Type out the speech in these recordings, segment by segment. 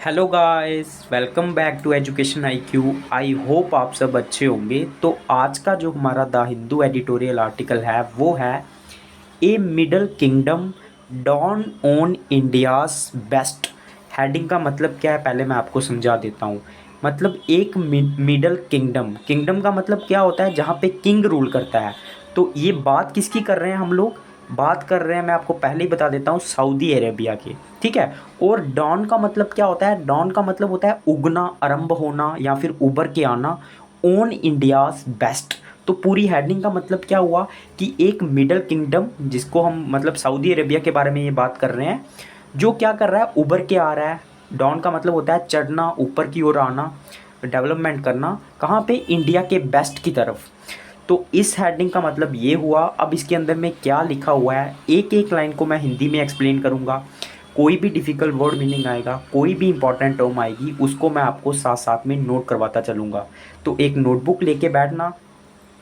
Hello guys, welcome back to Education IQ. I hope आप सब अच्छे होंगे। तो आज का जो हमारा द हिंदू एडिटोरियल आर्टिकल है वो है a middle kingdom dawn on India's west. Heading का मतलब क्या है पहले मैं आपको समझा देता हूँ। मतलब एक मिडल किंगडम, किंगडम का मतलब क्या होता है जहाँ पे किंग रूल करता है। तो ये बात किसकी कर रहे हैं हम लोग? बात कर रहे हैं, मैं आपको पहले ही बता देता हूँ, सऊदी अरेबिया की। ठीक है। और डॉन का मतलब क्या होता है? डॉन का मतलब होता है उगना, आरंभ होना या फिर उभर के आना। Own India's best. तो पूरी हेडिंग का मतलब क्या हुआ कि एक मिडल किंगडम, जिसको हम मतलब सऊदी अरेबिया के बारे में ये बात कर रहे हैं, जो क्या कर रहा है, उभर के आ रहा है। डॉन का मतलब होता है चढ़ना, ऊपर की ओर आना, डेवलपमेंट करना। कहाँ पे? इंडिया के बेस्ट की तरफ। तो इस हेडिंग का मतलब ये हुआ। अब इसके अंदर में क्या लिखा हुआ है, एक एक लाइन को मैं हिंदी में एक्सप्लेन करूँगा। कोई भी डिफ़िकल्ट वर्ड मीनिंग आएगा, कोई भी इंपॉर्टेंट टर्म आएगी, उसको मैं आपको साथ साथ में नोट करवाता चलूँगा। तो एक नोटबुक लेके बैठना,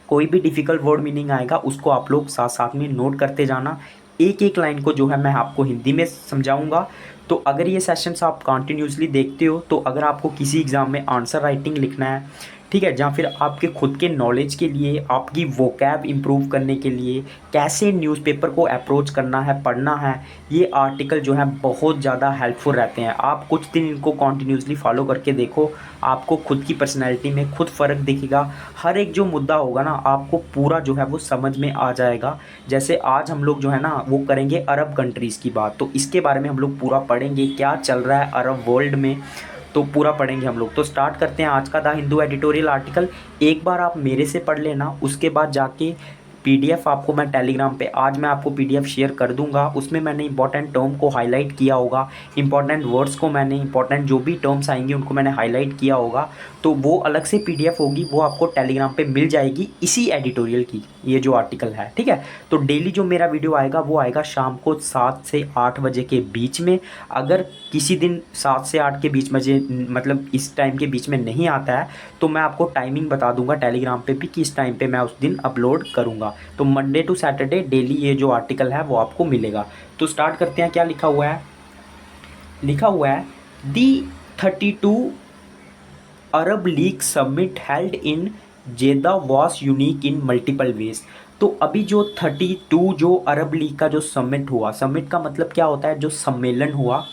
कोई भी डिफ़िकल्ट वर्ड मीनिंग आएगा उसको आप लोग साथ साथ में नोट करते जाना। एक एक लाइन को जो है मैं आपको हिंदी में समझाऊंगा। तो अगर ये सेशंस आप कंटिन्यूसली देखते हो, तो अगर आपको किसी एग्ज़ाम में आंसर राइटिंग लिखना है, ठीक है, जहाँ फिर आपके खुद के नॉलेज के लिए, आपकी वोकैब इंप्रूव करने के लिए, कैसे न्यूज़पेपर को अप्रोच करना है, पढ़ना है, ये आर्टिकल जो है बहुत ज़्यादा हेल्पफुल रहते हैं। आप कुछ दिन इनको कंटिन्यूसली फॉलो करके देखो, आपको खुद की पर्सनैलिटी में खुद फ़र्क दिखेगा। हर एक जो मुद्दा होगा ना, आपको पूरा जो है वो समझ में आ जाएगा। जैसे आज हम लोग जो है ना वो करेंगे अरब कंट्रीज़ की बात, तो इसके बारे में हम लोग पूरा पढ़ेंगे, क्या चल रहा है अरब वर्ल्ड में, तो पूरा पढ़ेंगे हम लोग। तो स्टार्ट करते हैं आज का द हिंदू एडिटोरियल आर्टिकल। एक बार आप मेरे से पढ़ लेना, उसके बाद जाके पीडीएफ आपको मैं टेलीग्राम पे, आज मैं आपको पीडीएफ शेयर कर दूंगा। उसमें मैंने इंपॉर्टेंट टर्म को हाईलाइट किया होगा, इंपॉर्टेंट वर्ड्स को मैंने, इंपॉर्टेंट जो भी टर्म्स आएंगे उनको मैंने हाईलाइट किया होगा। तो वो अलग से पीडीएफ होगी, वो आपको टेलीग्राम पे मिल जाएगी इसी एडिटोरियल की, ये जो आर्टिकल है। ठीक है। तो डेली जो मेरा वीडियो आएगा वो आएगा शाम को 7 से 8 बजे के बीच में। अगर किसी दिन 7 से 8 के बीच बजे, मतलब इस टाइम के बीच में नहीं आता है, तो मैं आपको टाइमिंग बता दूंगा टेलीग्राम पे भी कि इस टाइम पे मैं उस दिन अपलोड करूंगा। तो मंडे टू सैटरडे डेली ये जो आर्टिकल है वो आपको मिलेगा। तो स्टार्ट करते हैं। क्या लिखा हुआ है? लिखा हुआ है दी 32 अरब लीग समिट हेल्ड इन जेदा was unique in multiple ways. तो अभी जो 32 जो अरब लीग का जो समिट हुआ, समिट का मतलब क्या होता है, जो सम्मेलन हुआ,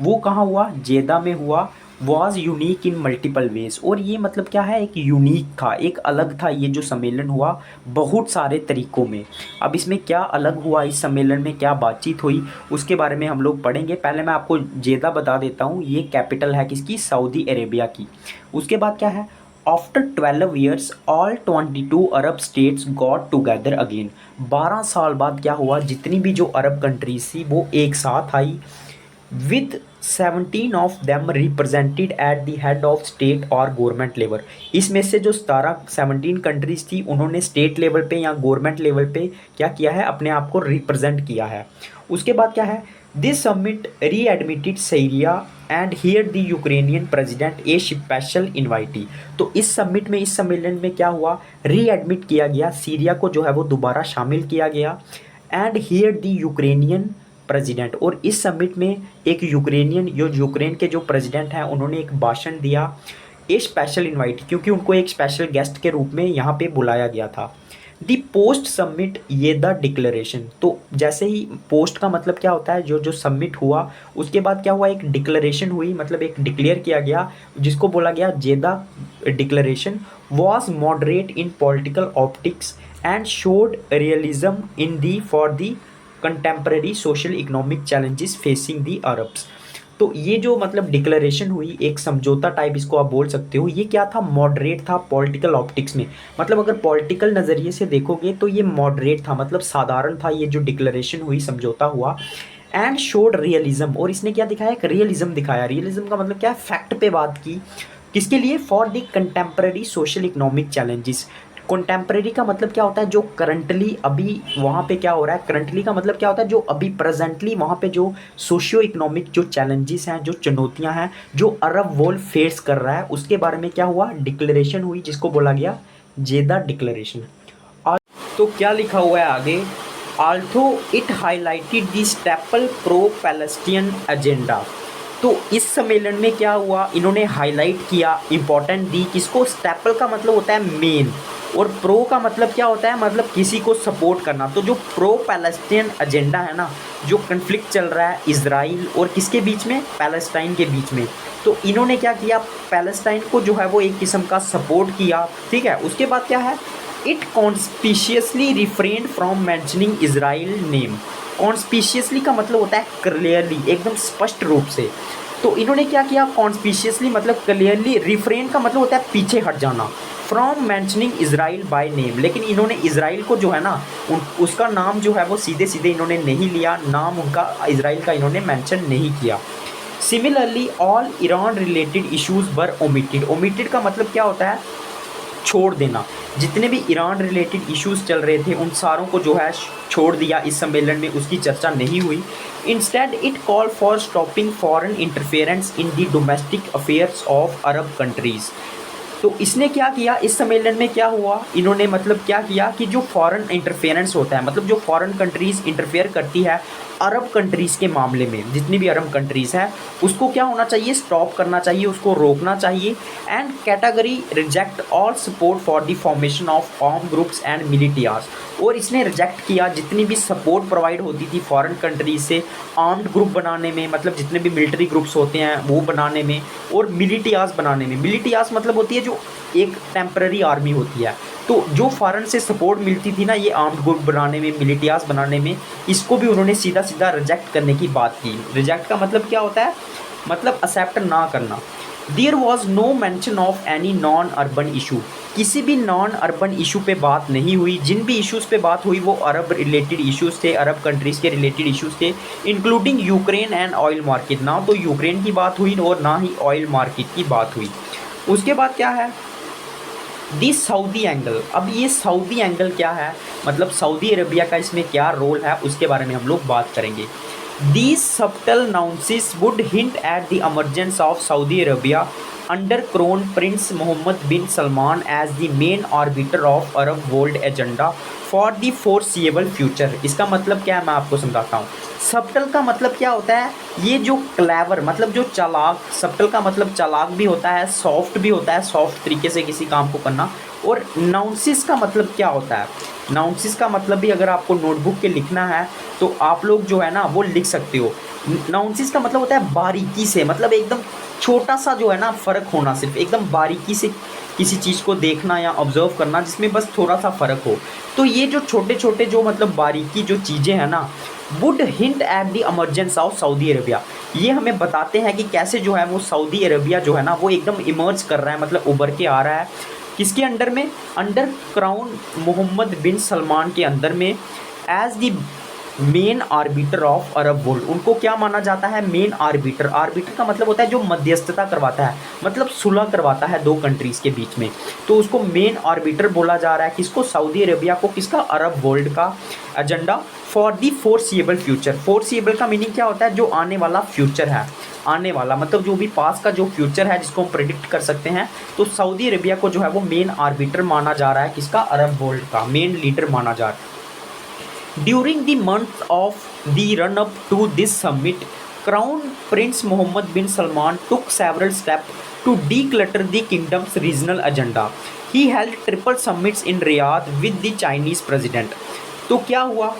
वो कहाँ हुआ? जेदा में हुआ। Was unique in multiple ways, और ये मतलब क्या है, एक यूनिक था, एक अलग था ये जो सम्मेलन हुआ बहुत सारे तरीकों में। अब इसमें क्या अलग हुआ, इस सम्मेलन में क्या बातचीत हुई, उसके बारे में हम लोग पढ़ेंगे। पहले मैं आपको जेदा बता देता हूँ, ये कैपिटल है किसकी? सऊदी अरेबिया की। उसके बाद क्या है? आफ्टर 12 ईयर्स ऑल 22 अरब स्टेट्स गॉट टुगेदर अगेन। 12 साल बाद क्या हुआ? जितनी भी जो अरब कंट्रीज थी वो एक साथ आई, with 17 of them represented at the head of state और गवर्नमेंट लेवल। इसमें से जो 17 कंट्रीज थी उन्होंने स्टेट लेवल पे या गवर्नमेंट लेवल पे क्या किया है? अपने आप को रिप्रेजेंट किया है। उसके बाद क्या है? दिस समिट री admitted Syria and here the Ukrainian president A special invitee. तो इस समिट में, इस सम्मेलन में क्या हुआ? री एडमिट किया गया, सीरिया को जो है वो दोबारा शामिल किया गया। And here the Ukrainian president, और इस समिट में एक यूक्रेनियन, जो यूक्रेन के जो प्रेसिडेंट हैं, उन्होंने एक भाषण दिया। ए स्पेशल इनवाइट, क्योंकि उनको एक स्पेशल गेस्ट के रूप में यहाँ पे बुलाया गया था। दी पोस्ट सबमिट ये द डिक्लेरेशन। तो जैसे ही, पोस्ट का मतलब क्या होता है, जो जो सबमिट हुआ उसके बाद क्या हुआ? एक डिक्लेरेशन हुई, मतलब एक डिक्लेयर किया गया, जिसको बोला गया जेदा declaration. Was moderate in political optics and showed realism in the for the contemporary social economic challenges facing the Arabs. तो ये जो मतलब डिक्लेरेशन हुई, एक समझौता टाइप इसको आप बोल सकते हो, ये क्या था? मॉडरेट था पॉलिटिकल ऑप्टिक्स में। मतलब अगर पॉलिटिकल नज़रिए से देखोगे तो ये मॉडरेट था, मतलब साधारण था ये जो डिक्लेरेशन हुई, समझौता हुआ। एंड शोड रियलिज्म, और इसने क्या दिखाया? एक रियलिज्म दिखाया। रियलिज्म का मतलब क्या है? फैक्ट पे बात की। किसके लिए? For the contemporary social economic challenges. Contemporary का मतलब क्या होता है? जो करंटली अभी वहाँ पे क्या हो रहा है। करंटली का मतलब क्या होता है? जो अभी प्रेजेंटली वहाँ पे जो सोशियो इकोनॉमिक जो चैलेंजेस हैं, जो चुनौतियाँ हैं, जो अरब वर्ल्ड फेस कर रहा है, उसके बारे में क्या हुआ? डिक्लेरेशन हुई, जिसको बोला गया जेदा डिक्लेरेशन। और तो क्या लिखा हुआ है आगे? Although it highlighted the staple pro Palestine agenda. तो इस सम्मेलन में क्या हुआ, इन्होंने हाईलाइट किया, इम्पोर्टेंट दी किसको, स्टेपल का मतलब होता है मेन, और प्रो का मतलब क्या होता है, मतलब किसी को सपोर्ट करना। तो जो प्रो पैलेस्टीन एजेंडा है ना, जो कन्फ्लिक्ट चल रहा है इजराइल और किसके बीच में, पैलेस्टाइन के बीच में, तो इन्होंने क्या किया, पैलेस्टाइन को जो है वो एक किस्म का सपोर्ट किया, ठीक है। उसके बाद क्या है, it conspicuously refrained from mentioning Israel name. Conspicuously का मतलब होता है क्लियरली, एकदम स्पष्ट रूप से। तो इन्होंने क्या किया, कॉन्स्पिशियसली मतलब क्लियरली, रिफ्रेन का मतलब होता है पीछे हट जाना, from mentioning Israel by name. लेकिन इन्होंने इजराइल को जो है ना, उसका नाम जो है वो सीधे सीधे इन्होंने नहीं लिया, नाम उनका इजराइल का इन्होंने मेंशन नहीं किया। Similarly all Iran related issues were omitted. Omitted का मतलब क्या होता है, छोड़ देना। जितने भी ईरान रिलेटेड इश्यूज चल रहे थे उन सारों को जो है छोड़ दिया, इस सम्मेलन में उसकी चर्चा नहीं हुई। Instead it call for stopping foreign interference in the domestic affairs of Arab countries. तो इसने क्या किया, इस सम्मेलन में क्या हुआ, इन्होंने मतलब क्या किया कि जो फॉरेन इंटरफेरेंस होता है, मतलब जो फॉरेन कंट्रीज़ इंटरफेयर करती है अरब कंट्रीज़ के मामले में, जितनी भी अरब कंट्रीज़ हैं उसको क्या होना चाहिए, स्टॉप करना चाहिए, उसको रोकना चाहिए। And category reject all support for the formation of arm groups and militias. और इसने रिजेक्ट किया जितनी भी सपोर्ट प्रोवाइड होती थी फॉरेन कंट्रीज से आर्म्ड ग्रुप बनाने में, मतलब जितने भी मिलिट्री ग्रुप्स होते हैं वो बनाने में, और मिलिटियाज बनाने में। मिलिटियाज मतलब होती है जो एक टेम्पररी आर्मी होती है। तो जो फॉरेन से सपोर्ट मिलती थी ना ये आर्म्ड ग्रुप बनाने में, मिलिटियाज बनाने में, इसको भी उन्होंने सीधा सीधा रिजेक्ट करने की बात की। रिजेक्ट का मतलब क्या होता है, मतलब एक्सेप्ट ना करना। There was no mention of any non urban issue. किसी भी नॉन अर्बन इशू पे बात नहीं हुई। जिन भी इश्यूज़ पे बात हुई वो अरब रिलेटेड इश्यूज़ थे, अरब कंट्रीज़ के रिलेटेड इश्यूज़ थे, including Ukraine and oil market. ना तो यूक्रेन की बात हुई और ना ही ऑयल मार्केट की बात हुई। उसके बाद क्या है, दी सऊदी एंगल। अब ये सऊदी एंगल क्या है, मतलब सऊदी अरबिया का इसमें क्या रोल है, उसके बारे में हम लोग बात करेंगे। These subtle nuances would hint at the emergence of Saudi Arabia under Crown Prince Mohammed bin Salman as the main arbiter of Arab world agenda for the foreseeable future। इसका मतलब क्या है मैं आपको समझाता हूँ। सबटल का मतलब क्या होता है, ये जो क्लेवर मतलब जो चालाक, सबटल का मतलब चालाक भी होता है, सॉफ्ट भी होता है, सॉफ्ट तरीके से किसी काम को करना। और नाउंसिस का मतलब क्या होता है, नाउंसिस का मतलब भी अगर आपको नोटबुक पे लिखना है तो आप लोग जो है ना वो लिख सकते हो। नाउंसिस का मतलब होता है बारीकी से, मतलब एकदम छोटा सा जो है ना फ़र्क होना, सिर्फ एकदम बारीकी से किसी चीज़ को देखना या ऑब्जर्व करना जिसमें बस थोड़ा सा फ़र्क हो। तो ये जो छोटे छोटे जो मतलब बारीकी जो चीज़ें हैं ना, would hint at the emergence of Saudi Arabia. ये हमें बताते हैं कि कैसे जो है वो सऊदी अरेबिया जो है ना वो एकदम इमर्ज कर रहा है, मतलब उभर के आ रहा है। किसके अंडर में, under crown Mohammed bin Salman के अंदर में, as the main arbiter of Arab world. उनको क्या माना जाता है, मेन आर्बिटर। आर्बिटर का मतलब होता है जो मध्यस्थता करवाता है, मतलब सुलह करवाता है दो कंट्रीज़ के बीच में। तो उसको मेन आर्बिटर बोला जा रहा है, किसको, सऊदी अरेबिया को। किसका, अरब वर्ल्ड का agenda for the foreseeable future. Foreseeable का मीनिंग क्या होता है, जो आने वाला फ्यूचर है, आने वाला मतलब जो भी पास का जो फ्यूचर है जिसको हम प्रेडिक्ट कर सकते हैं। तो सऊदी अरेबिया को जो है वो मेन आर्बिटर माना जा रहा है, किसका, अरब वर्ल्ड का मेन लीडर माना जा रहा है। During the month of the run-up to this summit, Crown Prince Mohammed bin Salman took several steps to declutter the kingdom's regional agenda. He held triple summits in Riyadh with the Chinese president. तो क्या हुआ,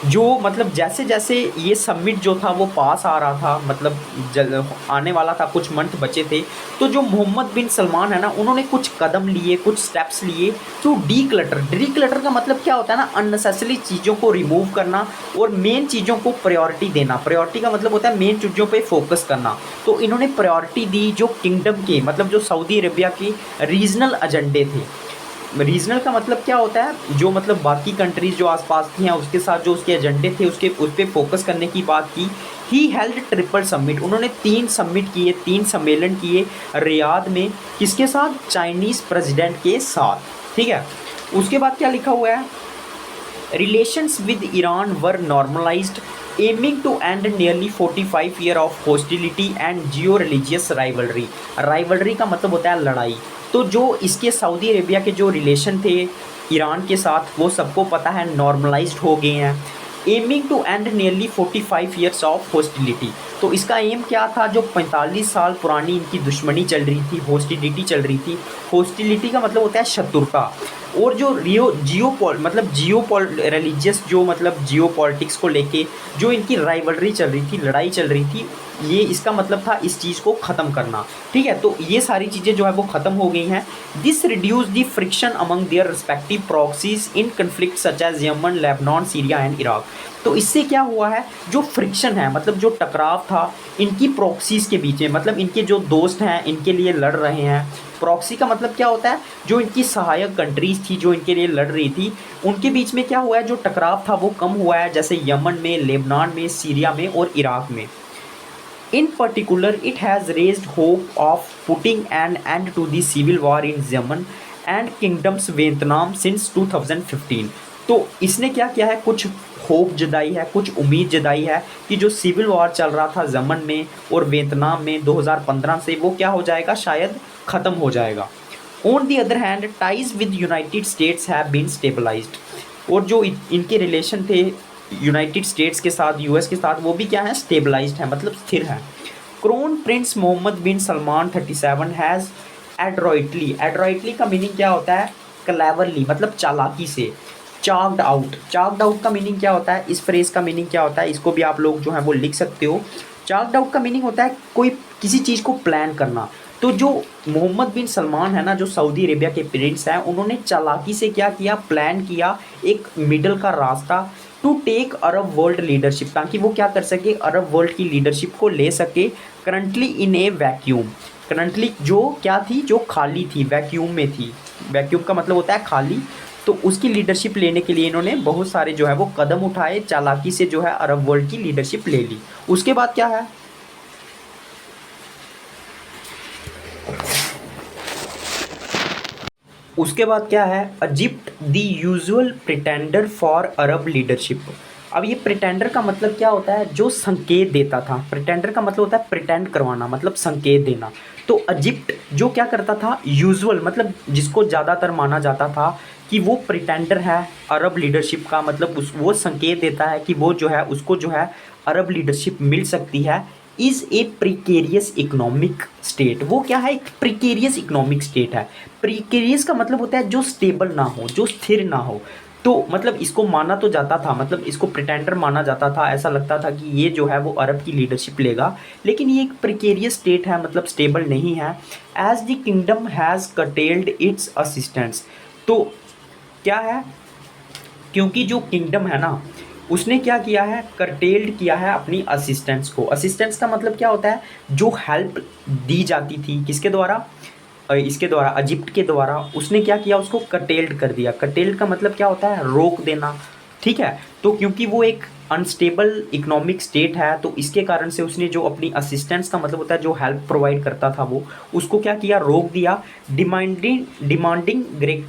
जो मतलब जैसे जैसे ये summit जो था वो पास आ रहा था, मतलब आने वाला था, कुछ मंथ बचे थे, तो जो मोहम्मद बिन सलमान है ना उन्होंने कुछ कदम लिए, कुछ स्टेप्स लिए to declutter. Declutter का मतलब क्या होता है ना, अननेसेसरी चीज़ों को रिमूव करना और मेन चीज़ों को प्रायोरिटी देना। प्रायोरिटी का मतलब होता है मेन चीज़ों पे फोकस करना। तो इन्होंने प्रायोरिटी दी जो किंगडम के, मतलब जो सऊदी अरेबिया के रीजनल एजेंडे थे। रीजनल का मतलब क्या होता है, जो मतलब बाकी कंट्रीज़ जो आसपास थी हैं उसके साथ जो उसके एजेंडे थे उसके उस पर फोकस करने की बात की। He held triple summit. उन्होंने 3 समिट किए, 3 सम्मेलन किए रियाद में, किसके साथ, चाइनीज़ प्रेसिडेंट के साथ, ठीक है। उसके बाद क्या लिखा हुआ है, relations with Iran were normalised aiming to end nearly 45 year of hostility and geo religious rivalry. Rivalry का मतलब होता है लड़ाई। तो जो इसके सऊदी अरेबिया के जो रिलेशन थे ईरान के साथ वो सबको पता है नॉर्मलाइज्ड हो गए हैं। Aiming to end nearly 45 years of hostility. तो इसका एम क्या था, जो 45 साल पुरानी इनकी दुश्मनी चल रही थी, हॉस्टिलिटी चल रही थी। हॉस्टिलिटी का मतलब होता है शत्रुता। और जो रिलीजियस जो मतलब जियो पॉलिटिक्स को लेके जो इनकी राइवलरी चल रही थी, लड़ाई चल रही थी, ये इसका मतलब था इस चीज़ को ख़त्म करना। ठीक है, तो ये सारी चीज़ें जो है वो ख़त्म हो गई हैं। This reduce the friction among their respective proxies in conflict such as Yemen, Lebanon, Syria and Iraq. तो इससे क्या हुआ है, जो फ्रिक्शन है मतलब जो टकराव था इनकी प्रॉक्सीज के बीच में, मतलब इनके जो दोस्त हैं इनके लिए लड़ रहे हैं। प्रॉक्सी का मतलब क्या होता है, जो इनकी सहायक कंट्रीज़ थी जो इनके लिए लड़ रही थी, उनके बीच में क्या हुआ है, जो टकराव था वो कम हुआ है, जैसे यमन में, लेबनान में, सीरिया में और इराक में। In particular, it has raised hope of putting an end to the civil war in Yemen and Kingdom's Vietnam since 2015। तो इसने क्या किया है, कुछ होप जताई है, कुछ उम्मीद जताई है कि जो सिविल वॉर चल रहा था यमन में और वियतनाम में 2015 से, वो क्या हो जाएगा, शायद ख़त्म हो जाएगा। On the other hand, ties with United States have been stabilised. और जो इनके रिलेशन थे यूनाइटेड स्टेट्स के साथ, यूएस के साथ, वो भी क्या है, स्टेबलाइज्ड है, मतलब स्थिर है। Crown prince Mohammed bin Salman 37 has adroitly का मीनिंग क्या होता है, क्लेवरली, मतलब चालाकी से। चार्क्ड आउट का मीनिंग क्या होता है, इस फ्रेज का मीनिंग क्या होता है, इसको भी आप लोग जो है वो लिख सकते हो। चार्क्ड आउट का मीनिंग होता है कोई किसी चीज़ को प्लान करना। तो जो मोहम्मद बिन सलमान है ना, जो सऊदी अरेबिया के प्रिंस हैं, उन्होंने चालाकी से क्या किया, प्लान किया एक मिडल का रास्ता to take Arab world leadership, ताकि वो क्या कर सके, अरब वर्ल्ड की लीडरशिप को ले सके। Currently in A vacuum, currently जो क्या थी, जो खाली थी, वैक्यूम में थी। वैक्यूम का मतलब होता है खाली। तो उसकी लीडरशिप लेने के लिए इन्होंने बहुत सारे जो है वो कदम उठाए, चालाकी से जो है अरब वर्ल्ड की लीडरशिप ले ली। उसके बाद क्या है, उसके बाद क्या है, Egypt the usual pretender for Arab leadership. अब ये प्रिटेंडर का मतलब क्या होता है, जो संकेत देता था। प्रिटेंडर का मतलब होता है प्रिटेंड करवाना, मतलब संकेत देना। तो इजिप्ट जो क्या करता था, यूजुअल मतलब जिसको ज़्यादातर माना जाता था कि वो प्रिटेंडर है अरब लीडरशिप का, मतलब वो संकेत देता है कि वो जो है उसको जो है अरब लीडरशिप मिल सकती है। Is a precarious economic state. वो क्या है, एक प्रिकेरियस इकोनॉमिक स्टेट है। प्रिकेरियस का मतलब होता है जो स्टेबल ना हो, जो स्थिर ना हो। तो मतलब इसको माना तो जाता था, मतलब इसको प्रिटेंडर माना जाता था, ऐसा लगता था कि ये जो है वो अरब की लीडरशिप लेगा, लेकिन ये एक प्रिकेरियस स्टेट है, मतलब स्टेबल नहीं है। As the kingdom has curtailed its assistance. तो क्या है, क्योंकि जो किंगडम है ना, उसने क्या किया है, करटेल्ड किया है अपनी असिस्टेंट्स को। असिस्टेंट्स का मतलब क्या होता है, जो हेल्प दी जाती थी, किसके द्वारा, इसके द्वारा, इजिप्ट के द्वारा। उसने क्या किया, उसको कटेल्ड कर दिया। कटेल्ड का मतलब क्या होता है, रोक देना। ठीक है, तो क्योंकि वो एक अनस्टेबल इकोनॉमिक स्टेट है, तो इसके कारण से उसने जो अपनी असिस्टेंट्स का मतलब होता है जो हेल्प प्रोवाइड करता था, वो उसको क्या किया, रोक दिया। Demanding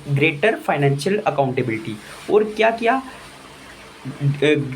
greater financial accountability. और क्या किया,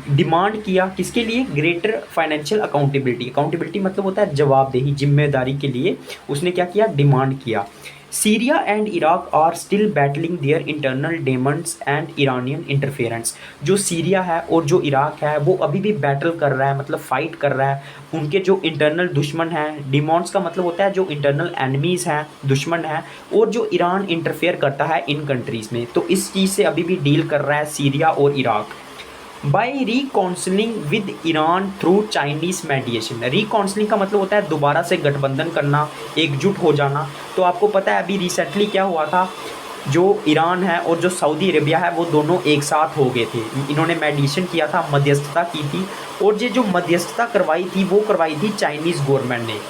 डिमांड किया किसके लिए, ग्रेटर फाइनेंशियल अकाउंटेबिलिटी। अकाउंटेबिलिटी मतलब होता है जवाबदेही, जिम्मेदारी के लिए उसने क्या किया, डिमांड किया। Syria and Iraq are still battling their internal demons and Iranian interference. जो सीरिया है और जो इराक है वो अभी भी बैटल कर रहा है, मतलब फाइट कर रहा है। उनके जो इंटरनल दुश्मन हैं, डिमॉन्ड्स का मतलब होता है जो इंटरनल एनिमीज़ हैं, दुश्मन हैं, और जो ईरान इंटरफेयर करता है इन कंट्रीज़ में, तो इस चीज़ से अभी भी डील कर रहा है सीरिया और Iraq. By reconciling with Iran through Chinese mediation. Reconciling का मतलब होता है दोबारा से गठबंधन करना, एकजुट हो जाना। तो आपको पता है अभी रिसेंटली क्या हुआ था, जो ईरान है और जो सऊदी अरेबिया है वो दोनों एक साथ हो गए थे। इन्होंने मेडिएशन किया था, मध्यस्थता की थी, और ये जो मध्यस्थता करवाई थी वो करवाई थी चाइनीज़ गवर्नमेंट ने।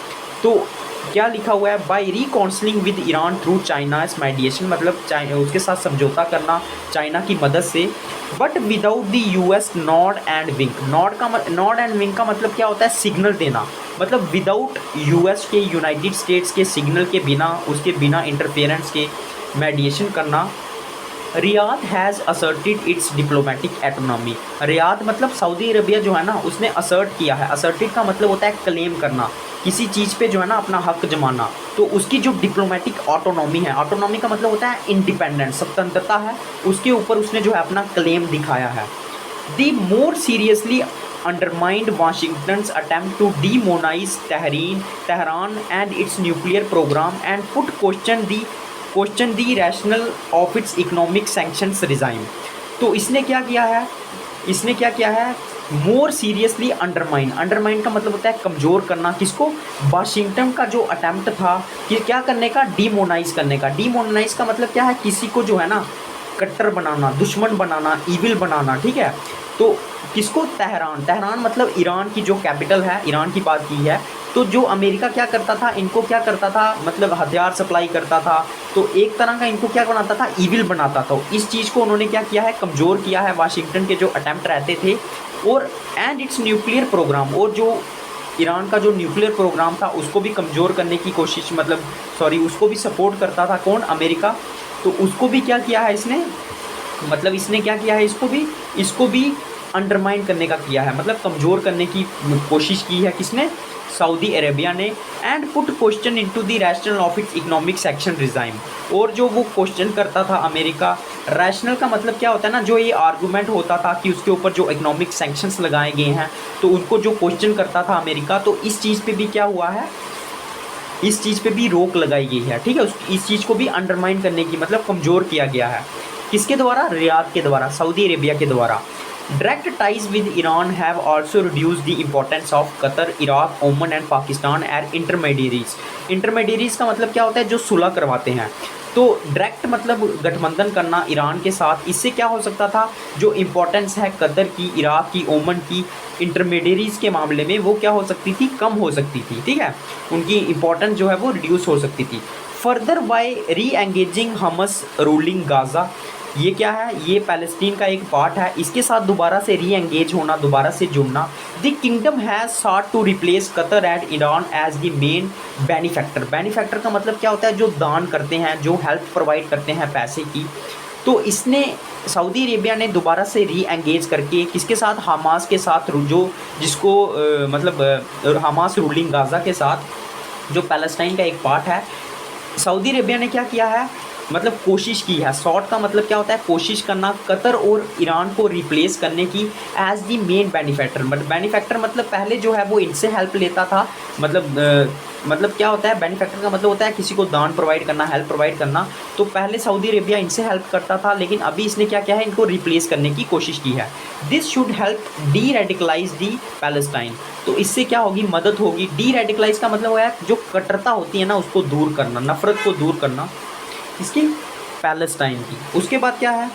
तो क्या लिखा हुआ है, by reconciling with Iran through China's mediation, मतलब उसके साथ समझौता करना चाइना की मदद से। But without the US nod and wink. Nod and wink का मतलब क्या होता है, सिग्नल देना, मतलब विदाउट यूएस के, यूनाइटेड स्टेट्स के सिग्नल के बिना, उसके बिना इंटरफेरेंस के मेडिएशन करना। Riyadh has asserted its diplomatic autonomy. Riyadh मतलब सऊदी अरबिया जो है ना, उसने असर्ट किया है। असर्टेड का मतलब होता है क्लेम करना, किसी चीज़ पे जो है ना अपना हक जमाना। तो उसकी जो डिप्लोमेटिक ऑटोनॉमी है, ऑटोनॉमी का मतलब होता है इंडिपेंडेंस, स्वतंत्रता है, उसके ऊपर उसने जो है अपना क्लेम दिखाया है। The more seriously undermined Washington's attempt to demonize Tehran and its nuclear program and put question the rationale of its economic sanctions regime। तो इसने क्या किया है मोर सीरियसली अंडरमाइन का मतलब होता है कमज़ोर करना, किसको, वाशिंगटन का जो अटेम्प्ट था कि क्या करने का, डीमोनाइज करने का। डीमोनाइज का मतलब क्या है, किसी को जो है ना कट्टर बनाना, दुश्मन बनाना, ईविल बनाना, ठीक है। तो किसको, तेहरान मतलब ईरान की जो कैपिटल है, ईरान की बात की है। तो जो अमेरिका क्या करता था, इनको क्या करता था, मतलब हथियार सप्लाई करता था, तो एक तरह का इनको क्या बनाता था, ईविल बनाता था। इस चीज़ को उन्होंने क्या किया है, कमज़ोर किया है वाशिंगटन के जो अटैम्प्ट रहते थे। और एंड इट्स न्यूक्लियर प्रोग्राम, और जो ईरान का जो न्यूक्लियर प्रोग्राम था उसको भी कमज़ोर करने की कोशिश, उसको भी सपोर्ट करता था कौन, अमेरिका। तो उसको भी क्या किया है इसने, इसने क्या किया है, इसको भी अंडरमाइन करने का किया है, मतलब कमज़ोर करने की कोशिश की है किसने, सऊदी अरेबिया ने। And put question into the rational of its economic section regime, और जो वो क्वेश्चन करता था अमेरिका, रैशनल का मतलब क्या होता है ना, जो ये आर्गूमेंट होता था कि उसके ऊपर जो इकोनॉमिक सैंक्शंस लगाए गए हैं, तो उनको जो क्वेश्चन करता था अमेरिका, तो इस चीज़ पे भी क्या हुआ है, इस चीज़ पे भी रोक लगाई गई है, ठीक है। इस चीज़ को भी अंडरमाइन करने की, मतलब कमज़ोर किया गया है, किसके द्वारा, रियाद के द्वारा, सऊदी अरेबिया के द्वारा। Direct ties with Iran have also reduced the importance of Qatar, Iraq, Oman and Pakistan as intermediaries। Intermediaries का मतलब क्या होता है, जो सुलह करवाते हैं। तो डायरेक्ट मतलब गठबंधन करना ईरान के साथ, इससे क्या हो सकता था, जो इम्पोर्टेंस है कतर की, इराक की, ओमन की, इंटरमीडियरीज के मामले में वो क्या हो सकती थी, कम हो सकती थी, ठीक है, उनकी इम्पोर्टेंस जो है वो रिड्यूस हो सकती थी। फर्दर बाय री एंगेजिंग हमस रूलिंग गाज़ा, ये क्या है, ये पैलेस्टीन का एक पार्ट है, इसके साथ दोबारा से री एंगेज होना, दोबारा से जुड़ना। The kingdom has sought to replace Qatar and Iran as the main benefactor. Benefactor का मतलब क्या होता है, जो दान करते हैं, जो हेल्प प्रोवाइड करते हैं पैसे की। तो इसने, सऊदी अरेबिया ने दोबारा से री एंगेज करके किसके साथ, हमास के साथ, जो जिसको हमास रूलिंग गाज़ा के साथ, जो पैलेस्टाइन का एक पार्ट है, सऊदी अरेबिया ने क्या किया है, मतलब कोशिश की है। सॉर्ट का मतलब क्या होता है, कोशिश करना, कतर और ईरान को रिप्लेस करने की as the main benefactor. Benefactor मतलब पहले जो है वो इनसे हेल्प लेता था, मतलब क्या होता है, बेनिफैक्टर का मतलब होता है किसी को दान प्रोवाइड करना, हेल्प प्रोवाइड करना। तो पहले सऊदी अरेबिया इनसे हेल्प करता था, लेकिन अभी इसने क्या किया है, इनको रिप्लेस करने की कोशिश की है। This should help D radicalise the Palestine. तो इससे क्या होगी, मदद होगी। डी रेडिकलाइज का मतलब है जो कट्टरता होती है ना, उसको दूर करना, नफरत को दूर करना, इसकी, पैलेस्टाइन की। उसके बाद क्या है,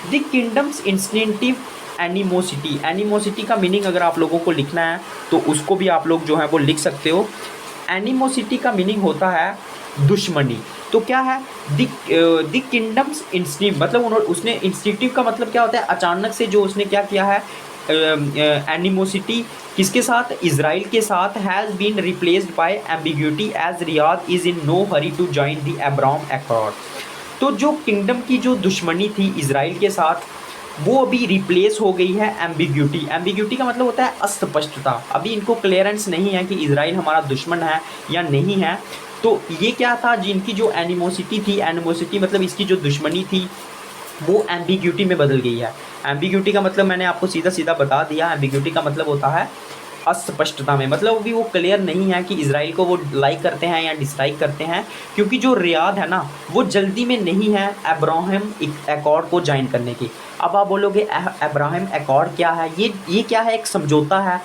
the kingdoms instinctive animosity. Animosity का मीनिंग अगर आप लोगों को लिखना है तो उसको भी आप लोग जो है वो लिख सकते हो। एनिमोसिटी का मीनिंग होता है दुश्मनी। तो क्या है, द किंगडम्स इंस्टिंक्टिव, मतलब उसने, इंस्टिंक्टिव का मतलब क्या होता है, अचानक से जो उसने क्या किया है, एनिमोसिटी किसके साथ, इजराइल के साथ, has been replaced by ambiguity as Riyadh is in no hurry to join the Abraham Accord. तो जो किंगडम की जो दुश्मनी थी इजराइल के साथ, वो अभी रिप्लेस हो गई है एम्बिग्यूटी। एम्बिग्यूटी का मतलब होता है अस्पष्टता। अभी इनको क्लियरेंस नहीं है कि इजराइल हमारा दुश्मन है या नहीं है। तो ये क्या था, जिनकी जो एनिमोसिटी थी, एनिमोसिटी मतलब इसकी जो दुश्मनी थी, वो एम्बिग्यूटी में बदल गई है। एम्बिग्यूटी का मतलब मैंने आपको सीधा सीधा बता दिया, एम्बिग्यूटी का मतलब होता है अस्पष्टता में, मतलब अभी वो क्लियर नहीं है कि इजराइल को वो लाइक करते हैं या डिसलाइक करते हैं, क्योंकि जो रियाद है ना, वो जल्दी में नहीं है अब्राहम अकॉर्ड को ज्वाइन करने की। अब आप बोलोगे अब्राहम अकॉर्ड क्या है, ये क्या है, एक समझौता है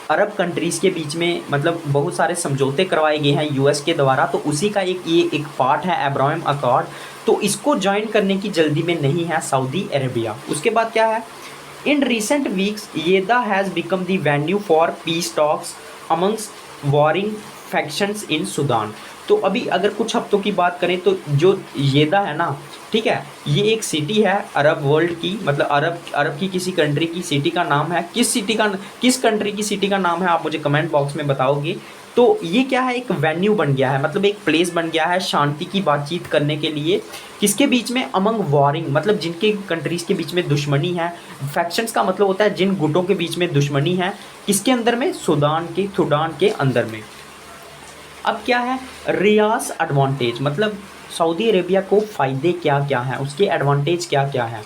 अरब कंट्रीज़ के बीच में, मतलब बहुत सारे समझौते करवाए गए हैं यूएस के द्वारा, तो उसी का ये एक पार्ट है अब्राहम अकॉर्ड। तो इसको ज्वाइन करने की जल्दी में नहीं है सऊदी अरेबिया। उसके बाद क्या है, in recent weeks Jeddah has become the venue for peace talks amongst warring factions in Sudan. तो अभी अगर कुछ हफ्तों की बात करें तो जो येदा है ना, ठीक है, ये एक सिटी है अरब वर्ल्ड की, मतलब अरब की किसी कंट्री की सिटी का नाम है। किस कंट्री की सिटी का नाम है आप मुझे कमेंट बॉक्स में बताओगे। तो ये क्या है, एक वेन्यू बन गया है, मतलब एक प्लेस बन गया है शांति की बातचीत करने के लिए। किसके बीच में, अमंग वॉरिंग, मतलब जिनके कंट्रीज़ के बीच में दुश्मनी है। फैक्शंस का मतलब होता है जिन गुटों के बीच में दुश्मनी है, किसके अंदर में, सूडान के अंदर में। अब क्या है, रियास एडवांटेज, मतलब सऊदी अरेबिया को फ़ायदे क्या क्या हैं, उसके एडवांटेज क्या क्या हैं।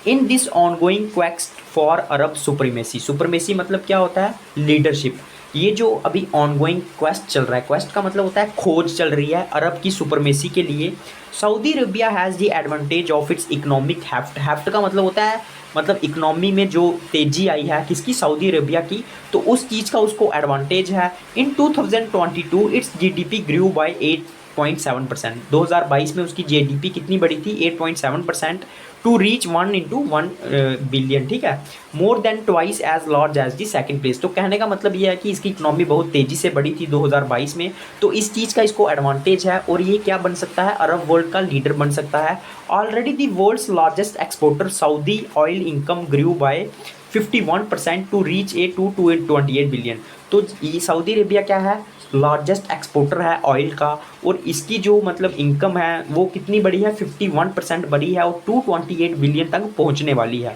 In this ongoing quest for Arab supremacy, supremacy मतलब क्या होता है, लीडरशिप। ये जो अभी ऑनगोइंग क्वेस्ट चल रहा है, क्वेस्ट का मतलब होता है खोज चल रही है अरब की सुप्रीमेसी के लिए, Saudi Arabia has the advantage of its economic heft. Heft का मतलब होता है मतलब इकोनॉमी में जो तेजी आई है किसकी, सऊदी अरबिया की, तो उस चीज़ का उसको एडवांटेज है। इन 2022 इट्स जीडीपी ग्रू बाय 8.7%। 2022 में उसकी जीडीपी कितनी बढ़ी थी, 8.7%, टू रीच 1 बिलियन, ठीक है, more than twice as large as the second place. तो कहने का मतलब ये है कि इसकी इकोनॉमी बहुत तेज़ी से बढ़ी थी 2022 में, तो इस चीज़ का इसको एडवांटेज है और ये क्या बन सकता है, अरब वर्ल्ड का लीडर बन सकता है। Already the world's largest exporter Saudi oil income grew by 51% to reach a two 28 billion. तो ये सऊदी अरेबिया क्या है, लार्जेस्ट एक्सपोर्टर है ऑयल का, और इसकी जो मतलब इनकम है वो कितनी बड़ी है, 51% बड़ी है और 228 बिलियन तक पहुंचने वाली है।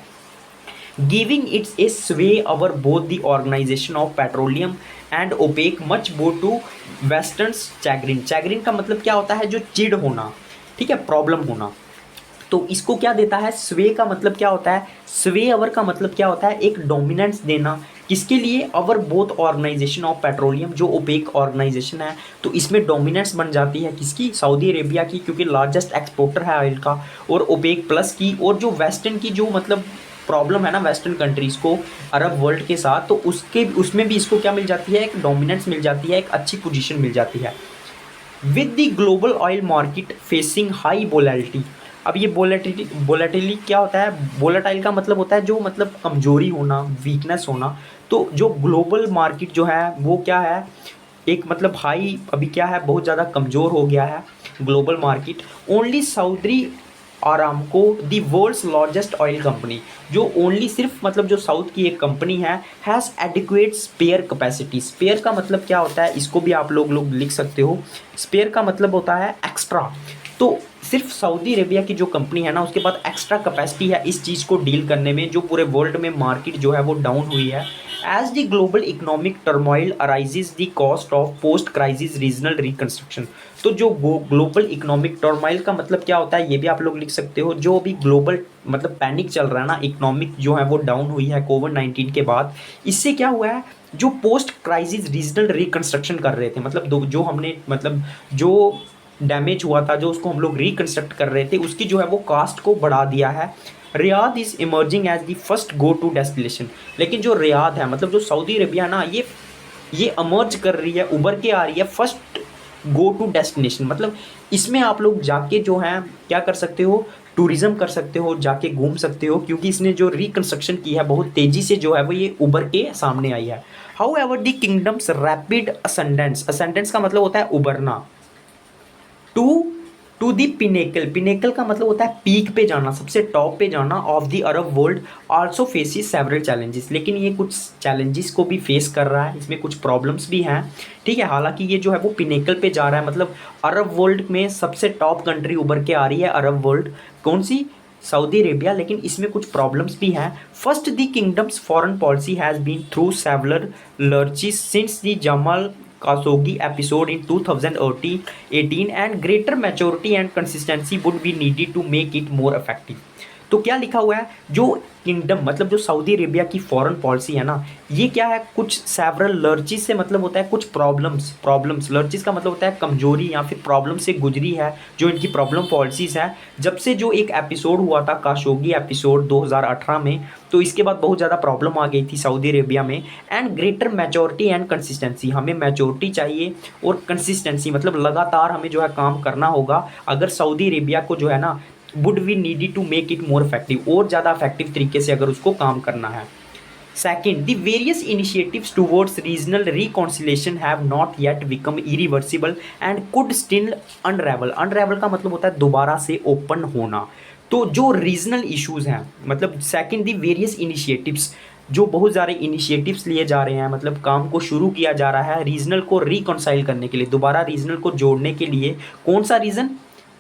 Giving its a sway over both the organization of petroleum and OPEC much more to westerns chagrin. Chagrin का मतलब क्या होता है, जो चिढ़ होना, ठीक है, प्रॉब्लम होना। तो इसको क्या देता है, स्वे का मतलब क्या होता है, स्वे अवर का मतलब क्या होता है, एक डोमिनेंस देना, किसके लिए, अवर बोथ ऑर्गेनाइजेशन ऑफ पेट्रोलियम, जो ओपेक ऑर्गेनाइजेशन है, तो इसमें डोमिनेंस बन जाती है किसकी, सऊदी अरेबिया की, क्योंकि लार्जेस्ट एक्सपोर्टर है ऑयल का, और ओपेक प्लस की, और जो वेस्टर्न की जो मतलब प्रॉब्लम है ना वेस्टर्न कंट्रीज़ को अरब वर्ल्ड के साथ, तो उसमें भी इसको क्या मिल जाती है, एक डोमिनेंस मिल जाती है, एक अच्छी पोजीशन मिल जाती है। With the global oil market facing high volatility. अब ये वोलेटिलिटी क्या होता है, वोलेटाइल का मतलब होता है जो मतलब कमजोरी होना, वीकनेस होना। तो जो ग्लोबल मार्केट जो है वो क्या है, एक मतलब हाई अभी क्या है, बहुत ज़्यादा कमज़ोर हो गया है global market. Only Saudi Aramco the world's largest oil company, जो ओनली सिर्फ मतलब जो साउथ की एक कंपनी है, has adequate spare capacity. Spare का मतलब क्या होता है, इसको भी आप लोग लिख सकते हो, स्पेयर का मतलब होता है एक्स्ट्रा। तो सिर्फ सऊदी अरेबिया की जो कंपनी है ना, उसके पास एक्स्ट्रा कैपेसिटी है इस चीज़ को डील करने में, जो पूरे वर्ल्ड में मार्केट जो है वो डाउन हुई है। As the global economic turmoil arises the cost of post crisis regional reconstruction. तो जो ग्लोबल इकोनॉमिक टर्मोइल का मतलब क्या होता है, ये भी आप लोग लिख सकते हो, जो अभी ग्लोबल मतलब पैनिक चल रहा है ना, इकोनॉमिक जो है वो डाउन हुई है कोविड-19 के बाद, इससे क्या हुआ है, जो पोस्ट क्राइसिस रीजनल रिकंस्ट्रक्शन कर रहे थे, मतलब जो हमने मतलब जो डैमेज हुआ था, जो उसको हम लोग रिकंस्ट्रक्ट कर रहे थे, उसकी जो है वो कास्ट को बढ़ा दिया है। Riyadh is emerging as the first go to destination. लेकिन जो रियाद है मतलब जो सऊदी अरेबिया ना, ये अमर्ज कर रही है, उभर के आ रही है फर्स्ट गो टू डेस्टिनेशन। मतलब इसमें आप लोग जाके जो है क्या कर सकते हो, टूरिज़्म कर सकते हो, जाके घूम सकते हो, क्योंकि इसने जो रिकंस्ट्रक्शन की है बहुत तेज़ी से जो है वो ये उभर के सामने आई है। However the kingdom's rapid ascendance, ascendance का मतलब होता है उभरना, to to the pinnacle, pinnacle का मतलब होता है पीक पे जाना, सबसे टॉप पे जाना, of the Arab world also faces several challenges. लेकिन ये कुछ चैलेंजेस को भी फेस कर रहा है, इसमें कुछ प्रॉब्लम्स भी हैं, ठीक है। हालांकि ये जो है वो पिनेकल पे जा रहा है, मतलब अरब वर्ल्ड में सबसे टॉप कंट्री उभर के आ रही है अरब वर्ल्ड, कौन सी, सऊदी अरेबिया। लेकिन इसमें कुछ प्रॉब्लम्स भी हैं। First the kingdom's foreign policy has been through several lurches since the Jamal Khashoggi episode in 2018 and greater maturity and consistency would be needed to make it more effective। तो क्या लिखा हुआ है, जो किंगडम मतलब जो सऊदी अरेबिया की फॉरेन पॉलिसी है ना, ये क्या है, कुछ सेवरल लर्चिस से मतलब होता है कुछ प्रॉब्लम्स, लर्चिस का मतलब होता है कमजोरी या फिर प्रॉब्लम से गुजरी है, जो इनकी प्रॉब्लम पॉलिसीज है। जब से जो एक एपिसोड हुआ था काशोगी एपिसोड 2018 में, तो इसके बाद बहुत ज़्यादा प्रॉब्लम आ गई थी सऊदी अरेबिया में। And greater maturity and consistency, हमें मैच्योरिटी चाहिए और कंसिस्टेंसी मतलब लगातार हमें जो है काम करना होगा, अगर सऊदी अरेबिया को जो है ना would we need to make it more effective, और ज़्यादा इफेक्टिव तरीके से अगर उसको काम करना है। Second, the various initiatives towards regional reconciliation have not yet become irreversible and could still अनरेवल। अनरेवल का मतलब होता है दोबारा से ओपन होना। तो जो रीजनल इश्यूज़ हैं, मतलब सेकेंड द वेरियस इनिशिएटिव्स, जो बहुत सारे इनिशिएटिव्स लिए जा रहे हैं, मतलब काम को शुरू किया जा रहा है रीजनल को रिकॉन्साइल करने के लिए, दोबारा रीजनल को जोड़ने के लिए। कौन सा रीजन,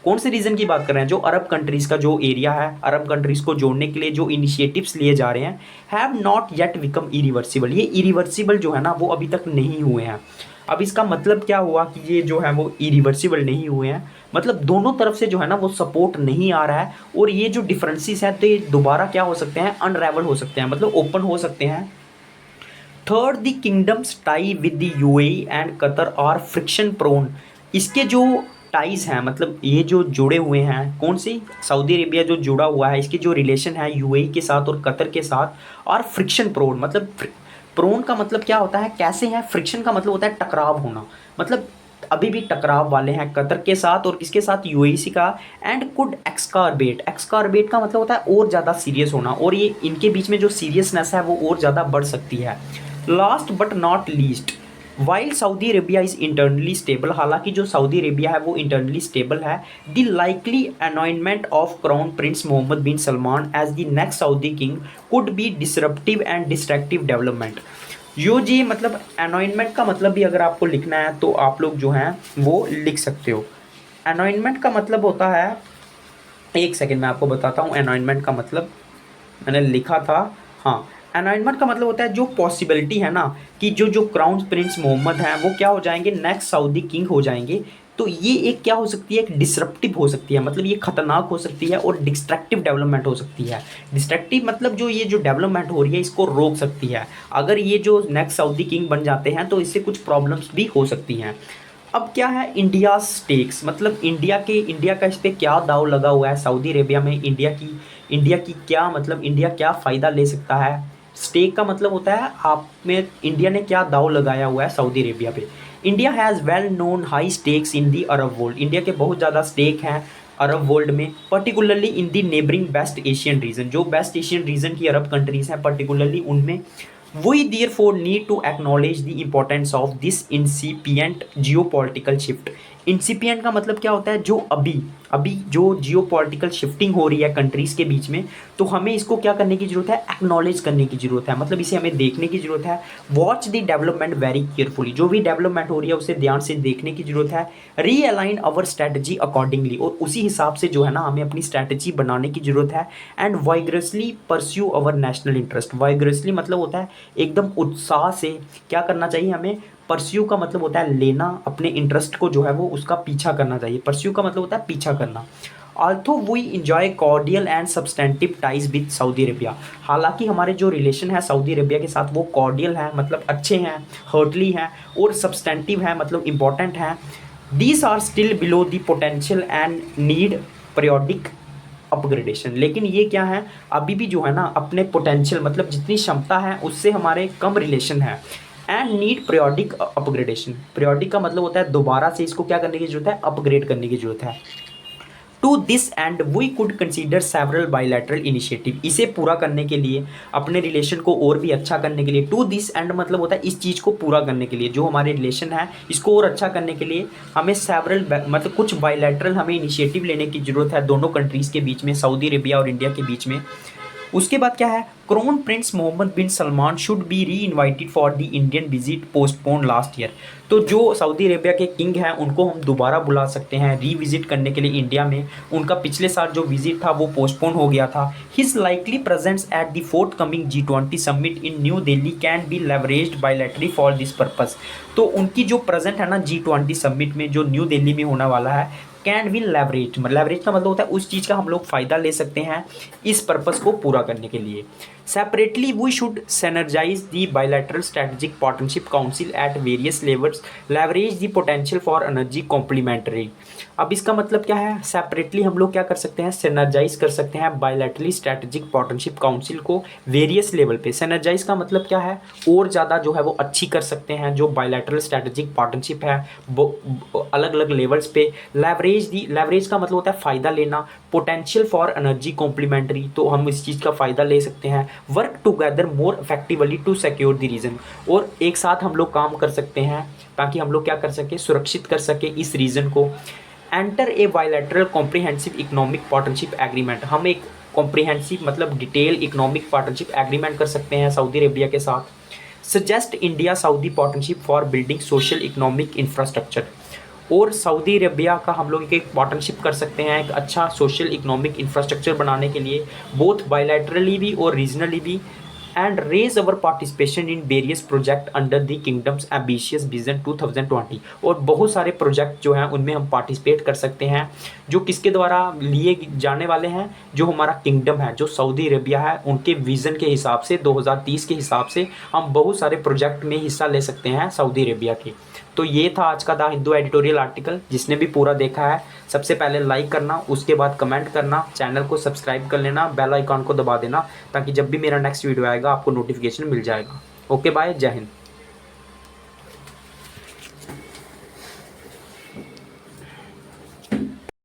कौन से रीजन की बात कर रहे हैं, जो अरब कंट्रीज़ का जो एरिया है, अरब कंट्रीज़ को जोड़ने के लिए जो इनिशिएटिव्स लिए जा रहे हैं, have not yet become irreversible. ये इरिवर्सिबल जो है ना वो अभी तक नहीं हुए हैं। अब इसका मतलब क्या हुआ कि ये जो है वो इरिवर्सिबल नहीं हुए हैं, मतलब दोनों तरफ से जो है ना वो सपोर्ट नहीं आ रहा है, और ये जो डिफरेंसेस हैं तो ये दोबारा क्या हो सकते हैं, अनरेवल हो सकते हैं, मतलब ओपन हो सकते हैं। Third, the kingdom's tie with the UAE and Qatar are friction prone. इसके जो टाइज हैं, मतलब ये जो जुड़े हुए हैं, कौन सी, सऊदी अरेबिया जो जुड़ा हुआ है, इसके जो रिलेशन है यूएई के साथ और कतर के साथ, और फ्रिक्शन प्रोन, मतलब प्रोन का मतलब क्या होता है, कैसे हैं, फ्रिक्शन का मतलब होता है टकराव होना, मतलब अभी भी टकराव वाले हैं कतर के साथ और किसके साथ, यूएई का। एंड कुड एक्सकारबेट, एक्सकारबेट का मतलब होता है और ज़्यादा सीरियस होना, और ये इनके बीच में जो सीरियसनेस है वो और ज़्यादा बढ़ सकती है। Last but not least, while Saudi Arabia is internally stable, हालांकि जो सऊदी अरेबिया है वो इंटरनली स्टेबल है, the likely anointment of crown prince Mohammed bin Salman as the next Saudi king could be disruptive and distractive development. यो जी मतलब अनॉइंटमेंट का मतलब भी अगर आपको लिखना है तो आप लोग जो हैं वो लिख सकते हो। अनॉइंटमेंट का मतलब होता है, एक सेकेंड मैं आपको बताता हूँ अनॉइंटमेंट का मतलब, मैंने लिखा था, हाँ, अनॉइंटमेंट का मतलब होता है जो पॉसिबिलिटी है ना कि जो जो क्राउन प्रिंस मोहम्मद हैं वो क्या हो जाएंगे, नेक्स्ट सऊदी किंग हो जाएंगे, तो ये एक क्या हो सकती है, एक डिसरप्टिव हो सकती है, मतलब ये खतरनाक हो सकती है, और डिस्ट्रक्टिव डेवलपमेंट हो सकती है। डिस्ट्रक्टिव मतलब जो ये जो डेवलपमेंट हो रही है इसको रोक सकती है। अगर ये जो नेक्स्ट सऊदी किंग बन जाते हैं तो इससे कुछ प्रॉब्लम्स भी हो सकती हैं। अब क्या है इंडिया स्टेक्स, मतलब इंडिया का इस पे क्या दाव लगा हुआ है सऊदी अरेबिया में, इंडिया की क्या, मतलब इंडिया क्या फ़ायदा ले सकता है। स्टेक का मतलब होता है आप में इंडिया ने क्या दाव लगाया हुआ है सऊदी अरेबिया पे। India has well known high stakes in the Arab world, India के बहुत ज़्यादा स्टेक हैं अरब वर्ल्ड में, particularly in the neighbouring West Asian region, जो वेस्ट एशियन रीजन की अरब कंट्रीज़ हैं पर्टिकुलरली उनमें। We therefore need to acknowledge the importance of this incipient geopolitical shift। Incipient का मतलब क्या होता है, जो अभी अभी जो जियोपॉलिटिकल शिफ्टिंग हो रही है कंट्रीज़ के बीच में, तो हमें इसको क्या करने की ज़रूरत है, एक्नॉलेज करने की ज़रूरत है, मतलब इसे हमें देखने की ज़रूरत है। Watch the development very carefully, जो भी डेवलपमेंट हो रही है उसे ध्यान से देखने की ज़रूरत है। रीअलाइन आवर स्ट्रैटेजी अकॉर्डिंगली, और उसी हिसाब से जो है ना हमें अपनी स्ट्रैटेजी बनाने की ज़रूरत है। And vigorously pursue our national interest, vigorously मतलब होता है एकदम उत्साह से क्या करना चाहिए हमें, परस्यू का मतलब होता है लेना, अपने इंटरेस्ट को जो है वो उसका पीछा करना चाहिए, परस्यू का मतलब होता है पीछा करना। Although we enjoy cordial and substantive ties with Saudi Arabia, हालांकि हमारे जो रिलेशन है सऊदी अरेबिया के साथ वो कॉर्डियल है, मतलब अच्छे हैं, हर्टली हैं, और सब्सटेंटिव है मतलब इंपॉर्टेंट हैं। These are still below the potential and need periodic upgradation, लेकिन ये क्या है, अभी भी जो है ना अपने पोटेंशियल मतलब जितनी क्षमता है उससे हमारे कम रिलेशन है। And need periodic upgradation, periodic का मतलब होता है दोबारा से इसको क्या करने की जरूरत है, अपग्रेड करने की जरूरत है। To this end we could consider several bilateral initiative, इसे पूरा करने के लिए, अपने रिलेशन को और भी अच्छा करने के लिए, टू दिस एंड मतलब होता है इस चीज़ को पूरा करने के लिए, जो हमारे रिलेशन है इसको और अच्छा करने के लिए हमें सेवरल मतलब कुछ बायलैटरल हमें इनिशिएटिव लेने की ज़रूरत है दोनों कंट्रीज़ के बीच में, सऊदी अरेबिया और इंडिया के बीच में। उसके बाद क्या है, crown prince Mohammed bin Salman should be reinvited for the Indian visit postpone last year, तो जो सऊदी अरेबिया के किंग हैं उनको हम दोबारा बुला सकते हैं रीविजिट करने के लिए इंडिया में, उनका पिछले साल जो विजिट था वो पोस्टपोन हो गया था। His likely presence at the fourth coming G20 summit in new Delhi can be leveraged bilaterally for this purpose, तो उनकी जो प्रेजेंट है ना G20 समिट में जो न्यू दिल्ली में होने वाला है, कैन बी लेवरेज, लेवरेज का मतलब होता है उस चीज़ का हम लोग फ़ायदा ले सकते हैं इस पर्पस को पूरा करने के लिए। Separately we should synergise the bilateral strategic partnership council at various levels, leverage the potential for energy complementary. अब इसका मतलब क्या है, सेपरेटली हम लोग क्या कर सकते हैं, सेनर्जाइज कर सकते हैं बायलैटरली स्ट्रेटजिक पार्टनरशिप काउंसिल को वेरियस लेवल पे। सेनर्जाइज का मतलब क्या है, और ज़्यादा जो है वो अच्छी कर सकते हैं जो बायलैटरल स्ट्रेटजिक पार्टनरशिप है वो अलग अलग लेवल्स पे। लेवरेज का मतलब होता है फ़ायदा लेना, पोटेंशियल फॉर एनर्जी कॉम्प्लीमेंट्री, तो हम इस चीज़ का फ़ायदा ले सकते हैं। Work together more effectively to secure the region, और एक साथ हम लोग काम कर सकते हैं ताकि हम लोग क्या कर सके, सुरक्षित कर सके इस रीजन को। Enter a bilateral comprehensive economic partnership agreement, हम एक कॉम्प्रिहेंसिव मतलब डिटेल इकोनॉमिक पार्टनरशिप एग्रीमेंट कर सकते हैं सऊदी अरेबिया के साथ। Suggest India Saudi partnership for building social economic infrastructure, और सऊदी अरेबिया का हम लोग एक पार्टनरशिप कर सकते हैं एक अच्छा सोशल इकोनॉमिक इंफ्रास्ट्रक्चर बनाने के लिए, बोथ बायलैटरली भी और रीजनली भी। And raise our participation in various project under the kingdom's ambitious vision 2020। और बहुत सारे प्रोजेक्ट जो हैं उनमें हम पार्टिसिपेट कर सकते हैं, जो किसके द्वारा लिए जाने वाले हैं, जो हमारा किंगडम है, जो सऊदी अरेबिया है, उनके विज़न के हिसाब से 2030 के हिसाब से हम बहुत सारे प्रोजेक्ट में हिस्सा ले सकते हैं सऊदी अरेबिया के। तो ये था आज का द हिंदू एडिटोरियल आर्टिकल। जिसने भी पूरा देखा है, सबसे पहले लाइक करना, उसके बाद कमेंट करना, चैनल को सब्सक्राइब कर लेना, बेल आइकॉन को दबा देना, ताकि जब भी मेरा नेक्स्ट वीडियो आएगा आपको नोटिफिकेशन मिल जाएगा। ओके बाय, जय हिंद।